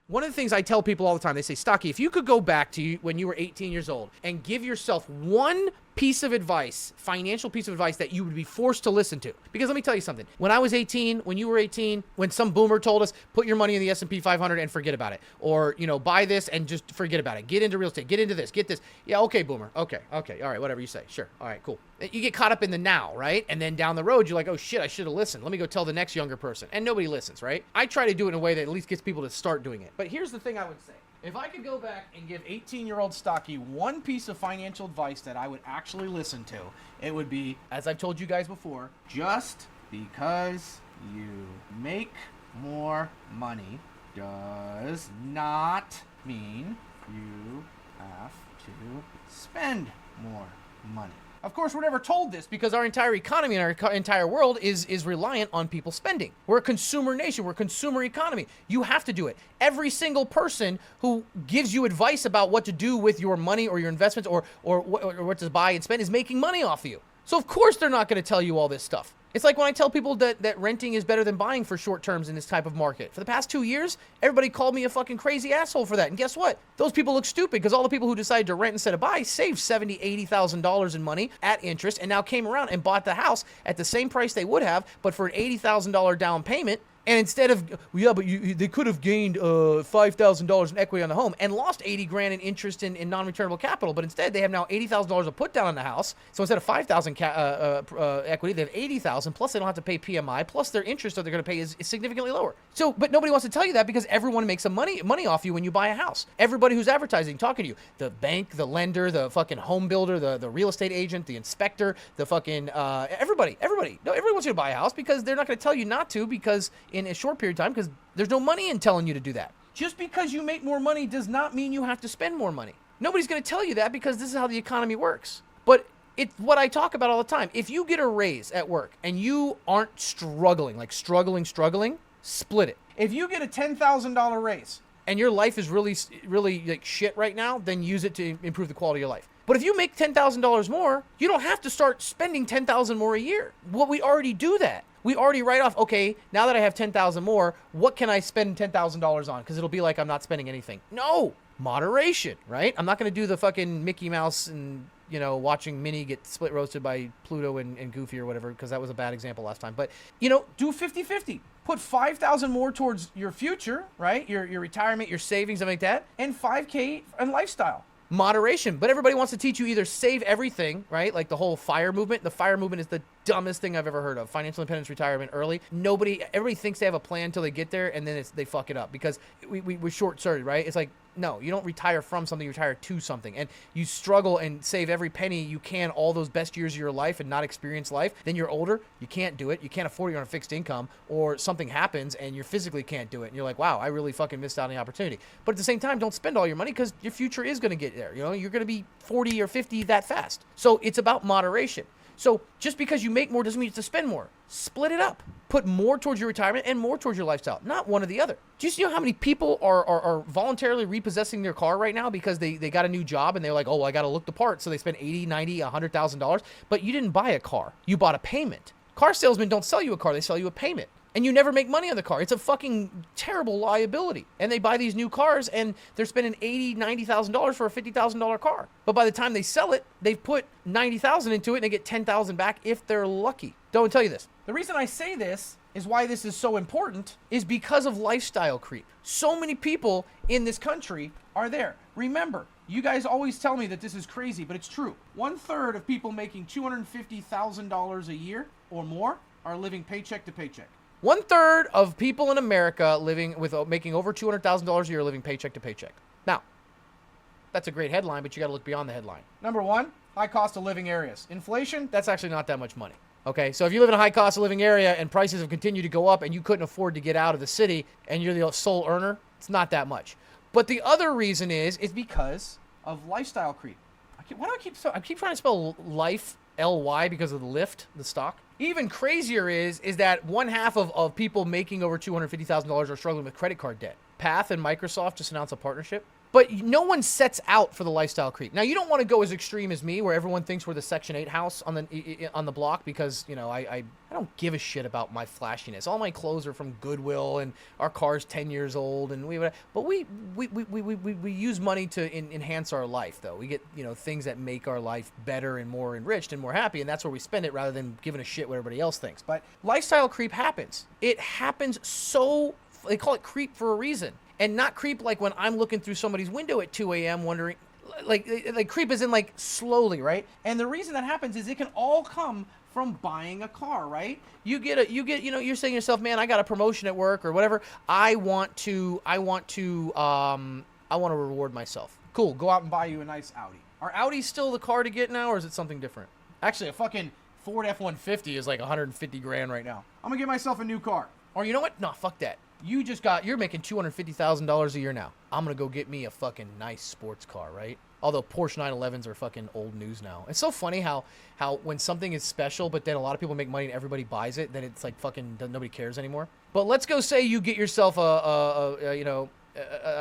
One of the things I tell people all the time, they say, Stocky, if you could go back to when you were 18 years old and give yourself one piece of advice, financial piece of advice that you would be forced to listen to. Because let me tell you something. When I was 18, when you were 18, when some boomer told us, put your money in the S&P 500 and forget about it. Or, buy this and just forget about it. Get into real estate. Get into this. Get this. Yeah, okay, boomer. Okay. All right, whatever you say. Sure. All right, cool. You get caught up in the now, right? And then down the road, you're like, oh shit, I should have listened. Let me go tell the next younger person. And nobody listens, right? I try to do it in a way that at least gets people to start doing it. But here's the thing I would say. If I could go back and give 18-year-old Stocky one piece of financial advice that I would actually listen to, it would be, as I've told you guys before, just because you make more money does not mean you have to spend more money. Of course, we're never told this because our entire economy and our entire world is reliant on people spending. We're a consumer nation. We're a consumer economy. You have to do it. Every single person who gives you advice about what to do with your money or your investments or what to buy and spend is making money off of you. So of course they're not going to tell you all this stuff. It's like when I tell people that renting is better than buying for short terms in this type of market. For the past 2 years, everybody called me a fucking crazy asshole for that. And guess what? Those people look stupid because all the people who decided to rent instead of buy saved $70,000, $80,000 in money at interest and now came around and bought the house at the same price they would have, but for an $80,000 down payment. And instead of, they could have gained $5,000 in equity on the home and lost 80 grand in interest in non-returnable capital. But instead, they have now $80,000 to put down on the house. So instead of 5,000 equity, they have 80,000. Plus, they don't have to pay PMI. Plus, their interest that they're going to pay is significantly lower. So, but nobody wants to tell you that because everyone makes money off you when you buy a house. Everybody who's advertising, talking to you, the bank, the lender, the fucking home builder, the real estate agent, the inspector, the fucking everybody. No, everybody wants you to buy a house because they're not going to tell you not to because in a short period of time because there's no money in telling you to do that. Just because you make more money does not mean you have to spend more money. Nobody's going to tell you that because this is how the economy works. But it's what I talk about all the time. If you get a raise at work and you aren't struggling, split it. If you get a $10,000 raise and your life is really like shit right now, then use it to improve the quality of your life. But if you make $10,000 more, you don't have to start spending $10,000 more a year. Well, we already do that. We already write off, okay, now that I have $10,000 more, what can I spend $10,000 on? Because it'll be like I'm not spending anything. No, moderation, right? I'm not going to do the fucking Mickey Mouse and, watching Minnie get split roasted by Pluto and Goofy or whatever, because that was a bad example last time. But, do 50-50. Put $5,000 more towards your future, right? Your retirement, your savings, something like that, and $5K on lifestyle. Moderation. But everybody wants to teach you either save everything, right? Like the whole FIRE movement. The FIRE movement is the dumbest thing I've ever heard of. Financial independence, retirement early. Everybody thinks they have a plan until they get there, and then they fuck it up because we're short-sighted, right? It's like, no, you don't retire from something, you retire to something. And you struggle and save every penny you can all those best years of your life and not experience life. Then you're older, you can't do it. You can't afford it on a fixed income, or something happens and you physically can't do it. And you're like, wow, I really fucking missed out on the opportunity. But at the same time, don't spend all your money because your future is going to get there. You're going to be 40 or 50 that fast. So it's about moderation. So just because you make more doesn't mean you have to spend more. Split it up. Put more towards your retirement and more towards your lifestyle, not one or the other. Do you know how many people are voluntarily repossessing their car right now because they got a new job and they're like, oh, I got to look the part. So they spend $80, $90, $100,000. But you didn't buy a car. You bought a payment. Car salesmen don't sell you a car. They sell you a payment. And you never make money on the car. It's a fucking terrible liability. And they buy these new cars and they're spending $80,000, $90,000 for a $50,000 car. But by the time they sell it, they've put $90,000 into it and they get $10,000 back if they're lucky. Don't tell you this. The reason I say this is why this is so important is because of lifestyle creep. So many people in this country are there. Remember, you guys always tell me that this is crazy, but it's true. 1/3 of people making $250,000 a year or more are living paycheck to paycheck. 1/3 of people in America making over $200,000 a year living paycheck to paycheck. Now, that's a great headline, but you got to look beyond the headline. Number one, high cost of living areas. Inflation, that's actually not that much money. Okay, so if you live in a high cost of living area and prices have continued to go up and you couldn't afford to get out of the city and you're the sole earner, it's not that much. But the other reason is because of lifestyle creep. I keep trying to spell life, L-Y, because of the lift, the stock. Even crazier is that 1/2 of people making over $250,000 are struggling with credit card debt. Path and Microsoft just announced a partnership. But no one sets out for the lifestyle creep. Now, you don't want to go as extreme as me, where everyone thinks we're the Section 8 house on the block, because, you know, I don't give a shit about my flashiness. All my clothes are from Goodwill, and our car's 10 years old, and we use money to enhance our life, though. We get, you know, things that make our life better and more enriched and more happy, and that's where we spend it rather than giving a shit what everybody else thinks. But lifestyle creep happens. It happens so, they call it creep for a reason. And not creep like when I'm looking through somebody's window at 2 a.m. wondering, like creep is in like slowly, right? And the reason that happens is it can all come from buying a car, right? You get, you know, you're saying to yourself, man, I got a promotion at work or whatever. I want to reward myself. Cool, go out and buy you a nice Audi. Are Audis still the car to get now, or is it something different? Actually, a fucking Ford F-150 is like 150 grand right now. I'm gonna get myself a new car. Or you know what? No, fuck that. You're making $250,000 a year now. I'm going to go get me a fucking nice sports car, right? Although Porsche 911s are fucking old news now. It's so funny how when something is special, but then a lot of people make money and everybody buys it, then it's like fucking nobody cares anymore. But let's go say you get yourself a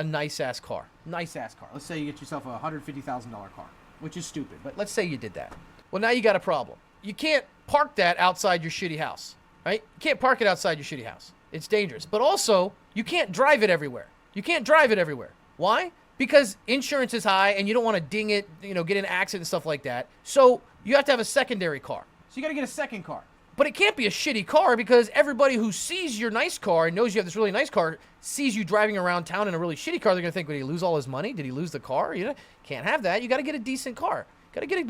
nice-ass car. Nice-ass car. Let's say you get yourself a $150,000 car, which is stupid. But let's say you did that. Well, now you got a problem. You can't park that outside your shitty house, right? You can't park it outside your shitty house. It's dangerous. But also, you can't drive it everywhere. Why? Because insurance is high and you don't want to ding it, you know, get in an accident and stuff like that. So you have to have a secondary car. So you got to get a second car. But it can't be a shitty car, because everybody who sees your nice car and knows you have this really nice car sees you driving around town in a really shitty car. They're going to think, did he lose all his money? Did he lose the car? You know, can't have that. You got to get a decent car. Got to get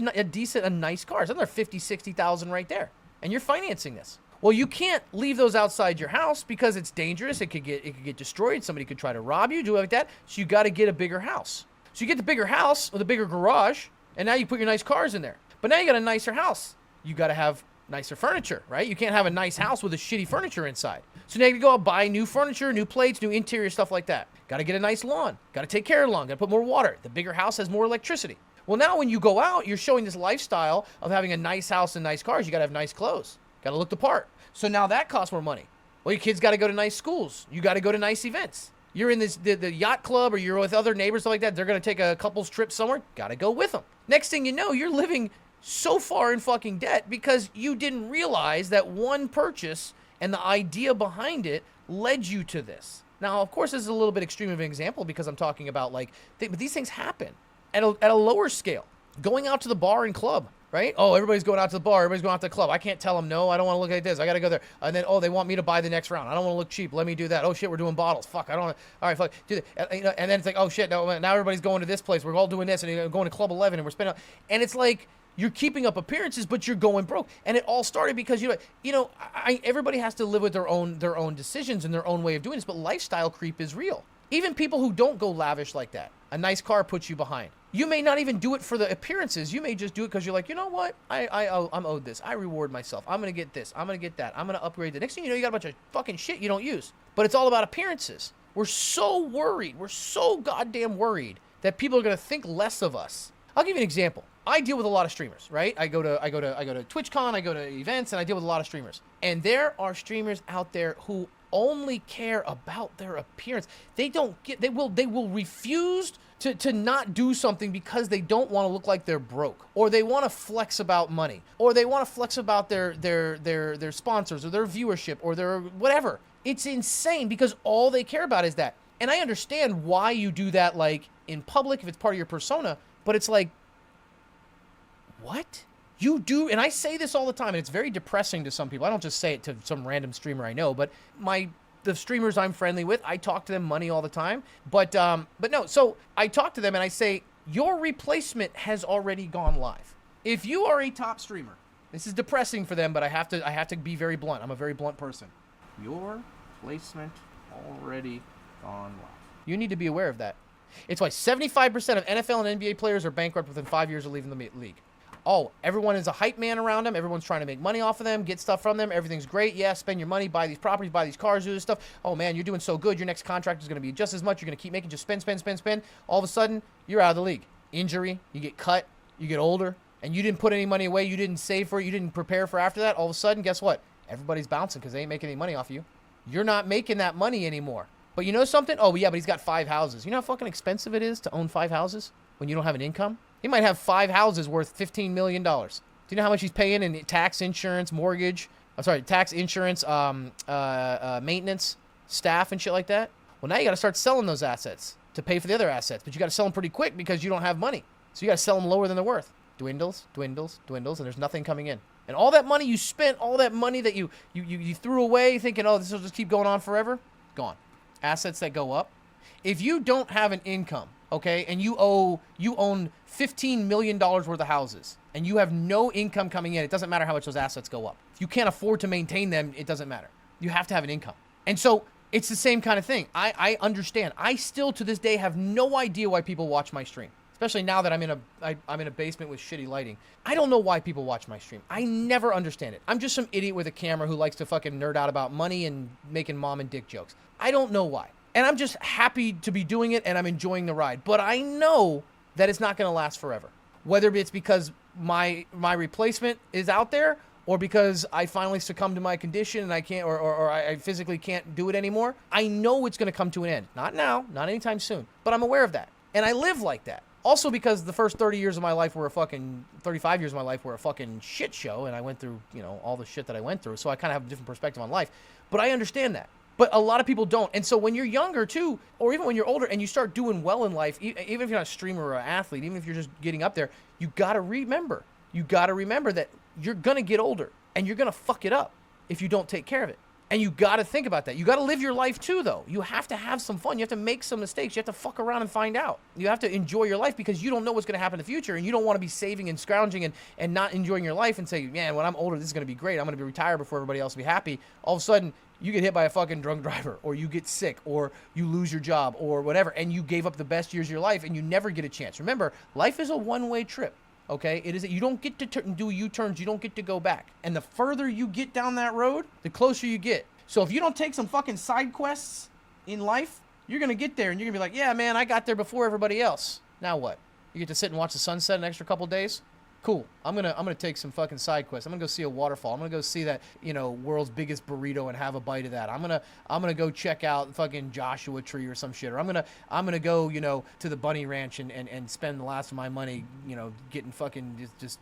a nice car. It's another 50, 60,000 right there. And you're financing this. Well, you can't leave those outside your house because it's dangerous. It could get destroyed. Somebody could try to rob you, do it like that. So you got to get a bigger house. So you get the bigger house with a bigger garage, and now you put your nice cars in there. But now you got a nicer house. You got to have nicer furniture, right? You can't have a nice house with a shitty furniture inside. So now you go out, buy new furniture, new plates, new interior, stuff like that. Got to get a nice lawn. Got to take care of the lawn. Got to put more water. The bigger house has more electricity. Well, now when you go out, you're showing this lifestyle of having a nice house and nice cars. You got to have nice clothes. Got to look the part. So now that costs more money. Well, your kids got to go to nice schools. You got to go to nice events. You're in the yacht club, or you're with other neighbors, stuff like that. They're going to take a couple's trip somewhere. Got to go with them. Next thing you know, you're living so far in fucking debt because you didn't realize that one purchase and the idea behind it led you to this. Now, of course, this is a little bit extreme of an example because I'm talking about but these things happen at a lower scale. Going out to the bar and club. Right? Oh, everybody's going out to the bar. Everybody's going out to the club. I can't tell them no. I don't want to look like this. I got to go there. And then, they want me to buy the next round. I don't want to look cheap. Let me do that. Oh, shit, we're doing bottles. Fuck, I don't want to. All right, fuck, do that. And then it's like, oh, shit, no, now everybody's going to this place. We're all doing this, and going to Club 11, and we're spending. And it's like you're keeping up appearances, but you're going broke. And it all started because, everybody has to live with their own decisions and their own way of doing this, but lifestyle creep is real. Even people who don't go lavish like that. A nice car puts you behind. You may not even do it for the appearances. You may just do it because you're like, you know what? I'm owed this. I reward myself. I'm going to get this. I'm going to get that. I'm going to upgrade the next thing you know, you got a bunch of fucking shit you don't use. But it's all about appearances. We're so worried. We're so goddamn worried that people are going to think less of us. I'll give you an example. I deal with a lot of streamers, right? I go to TwitchCon, I go to events, and I deal with a lot of streamers. And there are streamers out there who only care about their appearance. They will refuse to not do something because they don't want to look like they're broke, or they want to flex about money, or they want to flex about their sponsors or their viewership or their whatever. It's insane because all they care about is that. And I understand why you do that, like in public if it's part of your persona, but it's like, what? You do, and I say this all the time, and it's very depressing to some people. I don't just say it to some random streamer I know, but the streamers I'm friendly with, I talk to them money all the time. But no, so I talk to them and I say, your replacement has already gone live. If you are a top streamer, this is depressing for them, but I have to be very blunt. I'm a very blunt person. Your placement already gone live. You need to be aware of that. It's why 75% of NFL and NBA players are bankrupt within 5 years of leaving the league. Oh, everyone is a hype man around them. Everyone's trying to make money off of them, get stuff from them. Everything's great. Yeah, spend your money, buy these properties, buy these cars, do this stuff. Oh, man, you're doing so good. Your next contract is going to be just as much. You're going to keep making, just spend. All of a sudden, you're out of the league. Injury, you get cut, you get older, and you didn't put any money away. You didn't save for it. You didn't prepare for after that. All of a sudden, guess what? Everybody's bouncing because they ain't making any money off you. You're not making that money anymore. But you know something? Oh, yeah, but he's got 5 houses. You know how fucking expensive it is to own 5 houses when you don't have an income? He might have 5 houses worth $15 million. Do you know how much he's paying in tax, insurance, mortgage? I'm sorry, tax, insurance, maintenance, staff, and shit like that? Well, now you got to start selling those assets to pay for the other assets. But you got to sell them pretty quick because you don't have money. So you got to sell them lower than they're worth. Dwindles, dwindles, dwindles, and there's nothing coming in. And all that money you spent, all that money that you threw away thinking, oh, this will just keep going on forever, gone. Assets that go up. If you don't have an income, okay, and you own $15 million worth of houses, and you have no income coming in, it doesn't matter how much those assets go up. If you can't afford to maintain them, it doesn't matter. You have to have an income. And so it's the same kind of thing. I understand. I still, to this day, have no idea why people watch my stream. Especially now that I'm in a basement with shitty lighting. I don't know why people watch my stream. I never understand it. I'm just some idiot with a camera who likes to fucking nerd out about money and making mom and dick jokes. I don't know why. And I'm just happy to be doing it, and I'm enjoying the ride. But I know that it's not going to last forever. Whether it's because my replacement is out there, or because I finally succumb to my condition and I can't, or I physically can't do it anymore. I know it's going to come to an end. Not now, not anytime soon. But I'm aware of that. And I live like that. Also because the first 35 years of my life were a fucking shit show, and I went through, all the shit that I went through, so I kind of have a different perspective on life. But I understand that. But a lot of people don't. And so when you're younger too, or even when you're older and you start doing well in life, even if you're not a streamer or an athlete, even if you're just getting up there, you got to remember that you're going to get older and you're going to fuck it up if you don't take care of it. And you got to think about that. You got to live your life too, though. You have to have some fun. You have to make some mistakes. You have to fuck around and find out. You have to enjoy your life because you don't know what's going to happen in the future, and you don't want to be saving and scrounging and not enjoying your life and say, man, when I'm older, this is going to be great. I'm going to be retired before everybody else will be happy. All of a sudden, you get hit by a fucking drunk driver, or you get sick, or you lose your job, or whatever, and you gave up the best years of your life, and you never get a chance. Remember, life is a one-way trip. Okay, it is. You don't get to do U-turns. You don't get to go back. And the further you get down that road, the closer you get. So if you don't take some fucking side quests in life, you're going to get there and you're going to be like, yeah, man, I got there before everybody else. Now what? You get to sit and watch the sunset an extra couple days? Cool. I'm gonna take some fucking side quests. I'm gonna go see a waterfall. I'm gonna go see that, world's biggest burrito and have a bite of that. I'm gonna go check out fucking Joshua Tree or some shit. Or I'm gonna go, to the bunny ranch and spend the last of my money, getting fucking just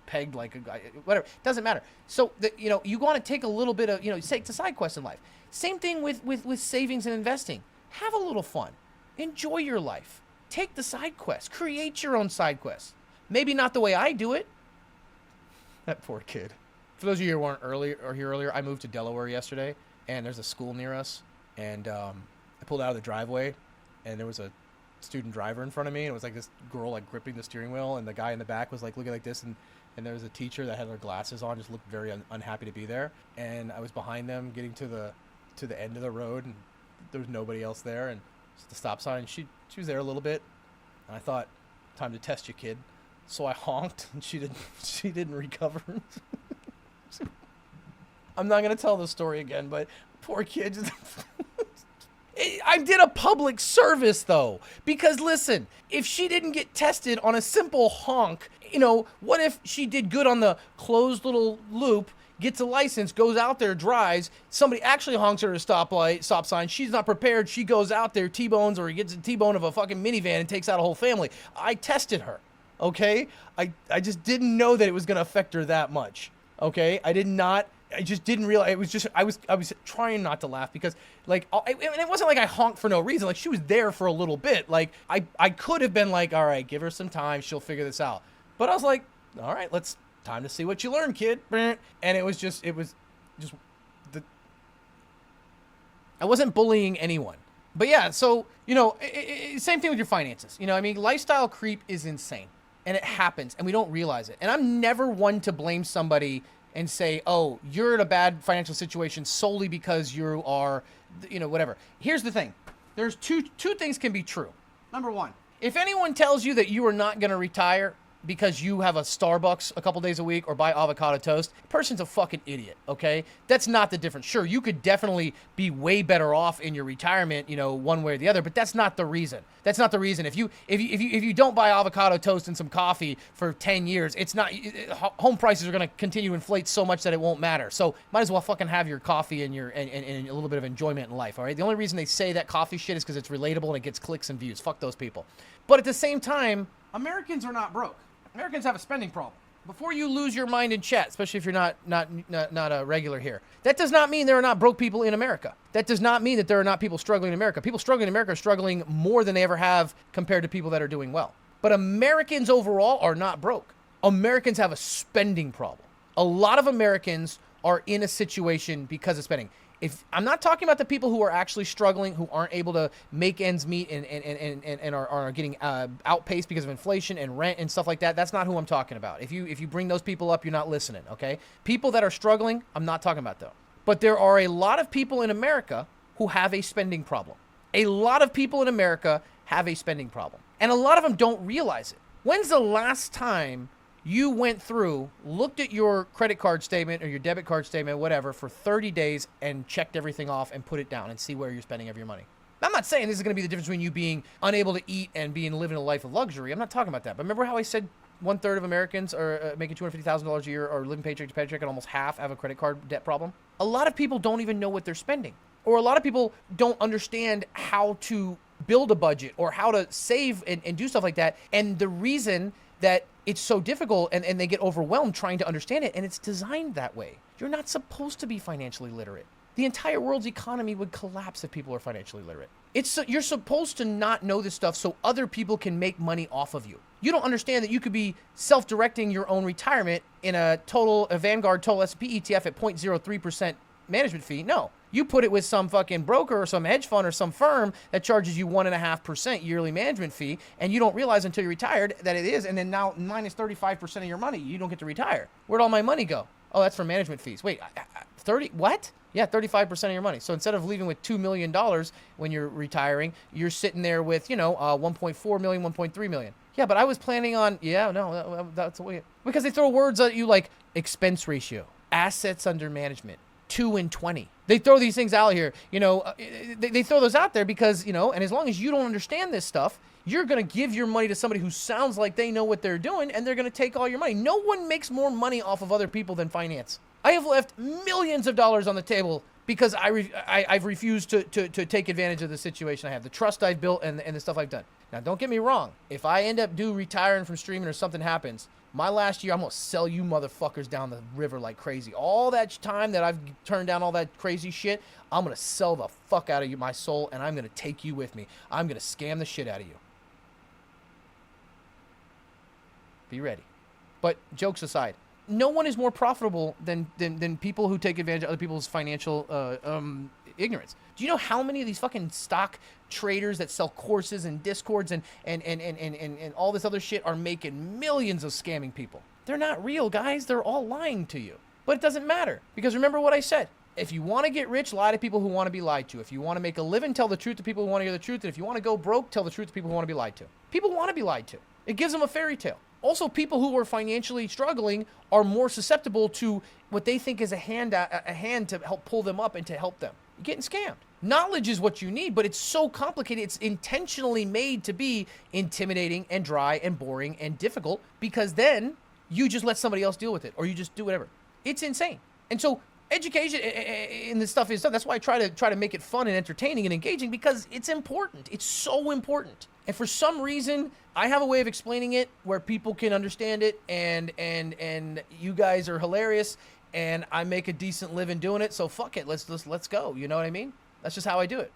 pegged like a guy, whatever. Doesn't matter. So you want to take a little bit of, take the side quest in life. Same thing with savings and investing. Have a little fun. Enjoy your life. Take the side quest. Create your own side quest. Maybe not the way I do it. That poor kid. For those of you who weren't here earlier, I moved to Delaware yesterday, and there's a school near us, and I pulled out of the driveway, and there was a student driver in front of me, and it was like this girl like gripping the steering wheel, and the guy in the back was like looking like this, and there was a teacher that had her glasses on, just looked very unhappy to be there, and I was behind them getting to the end of the road, and there was nobody else there, and just the stop sign, and she was there a little bit, and I thought, time to test you, kid. So I honked, and she didn't recover. I'm not going to tell the story again, but poor kid. I did a public service, though, because listen, if she didn't get tested on a simple honk, what if she did good on the closed little loop, gets a license, goes out there, drives, somebody actually honks her at a stop sign, she's not prepared, she goes out there, T-bones, or he gets a T-bone of a fucking minivan and takes out a whole family. I tested her. Okay, I just didn't know that it was gonna affect her that much. Okay, I just didn't realize. It was just I was trying not to laugh because and it wasn't like I honked for no reason. Like she was there for a little bit. Like I could have been like, all right, give her some time, she'll figure this out. But I was like, all right, time to see what you learn, kid. And it was just I wasn't bullying anyone. But yeah, so same thing with your finances. Lifestyle creep is insane. And it happens, and we don't realize it. And I'm never one to blame somebody and say, oh, you're in a bad financial situation solely because you are, whatever. Here's the thing. There's two things can be true. Number one, if anyone tells you that you are not going to retire, because you have a Starbucks a couple days a week or buy avocado toast, person's a fucking idiot, okay? That's not the difference. Sure, you could definitely be way better off in your retirement, one way or the other, but that's not the reason. That's not the reason. If you don't buy avocado toast and some coffee for 10 years, it's not home prices are going to continue to inflate so much that it won't matter. So might as well fucking have your coffee and and a little bit of enjoyment in life, all right? The only reason they say that coffee shit is because it's relatable and it gets clicks and views. Fuck those people. But at the same time, Americans are not broke. Americans have a spending problem. Before you lose your mind in chat, especially if you're not a regular here, that does not mean there are not broke people in America. That does not mean that there are not people struggling in America. People struggling in America are struggling more than they ever have compared to people that are doing well. But Americans overall are not broke. Americans have a spending problem. A lot of Americans are in a situation because of spending. If I'm not talking about the people who are actually struggling, who aren't able to make ends meet and are getting outpaced because of inflation and rent and stuff like that. That's not who I'm talking about. If you bring those people up, you're not listening, okay? People that are struggling, I'm not talking about though. But there are a lot of people in America who have a spending problem. A lot of people in America have a spending problem. And a lot of them don't realize it. When's the last time you went through, looked at your credit card statement or your debit card statement, whatever, for 30 days and checked everything off and put it down and see where you're spending every money? I'm not saying this is going to be the difference between you being unable to eat and living a life of luxury. I'm not talking about that. But remember how I said 1/3 of Americans are making $250,000 a year or living paycheck to paycheck, and almost half have a credit card debt problem? A lot of people don't even know what they're spending. Or a lot of people don't understand how to build a budget or how to save and do stuff like that. And the reason that it's so difficult and they get overwhelmed trying to understand it, and it's designed that way. You're not supposed to be financially literate. The entire world's economy would collapse if people are financially literate. You're supposed to not know this stuff so other people can make money off of you. You don't understand that you could be self-directing your own retirement in a Vanguard total S&P ETF at 0.03% management fee. No. You put it with some fucking broker or some hedge fund or some firm that charges you 1.5% yearly management fee, and you don't realize until you're retired that it is, and then now minus 35% of your money, you don't get to retire. Where'd all my money go? Oh, that's for management fees. Wait, 30, what? Yeah, 35% of your money. So instead of leaving with $2 million when you're retiring, you're sitting there with, 1.4 million, 1.3 million. Yeah, but I was planning on, that's the way, because they throw words at you like expense ratio, assets under management, 2 and 20. They throw these things out here, they throw those out there because, and as long as you don't understand this stuff, you're going to give your money to somebody who sounds like they know what they're doing, and they're going to take all your money. No one makes more money off of other people than finance. I have left millions of dollars on the table because I've refused to take advantage of the situation I have, the trust I've built and the stuff I've done. Now, don't get me wrong. If I end up retiring from streaming or something happens, my last year, I'm going to sell you motherfuckers down the river like crazy. All that time that I've turned down all that crazy shit, I'm going to sell the fuck out of you, my soul, and I'm going to take you with me. I'm going to scam the shit out of you. Be ready. But jokes aside, no one is more profitable than people who take advantage of other people's financial ignorance. Do you know how many of these fucking stock traders that sell courses and discords and all this other shit are making millions of scamming people? They're not real, guys. They're all lying to you. But it doesn't matter, because remember what I said. If you want to get rich, lie to people who want to be lied to. If you want to make a living, tell the truth to people who want to hear the truth. And if you want to go broke, tell the truth to people who want to be lied to. People want to be lied to. It gives them a fairy tale. Also, people who are financially struggling are more susceptible to what they think is a hand to help pull them up and to help them. You're getting scammed. Knowledge is what you need, but it's so complicated. It's intentionally made to be intimidating and dry and boring and difficult, because then you just let somebody else deal with it, or you just do whatever. It's insane. And so education in this stuff is done. That's why I try to make it fun and entertaining and engaging, because it's important. It's so important. And for some reason, I have a way of explaining it where people can understand it, and you guys are hilarious, and I make a decent living doing it. So fuck it, let's go. You know what I mean? That's just how I do it.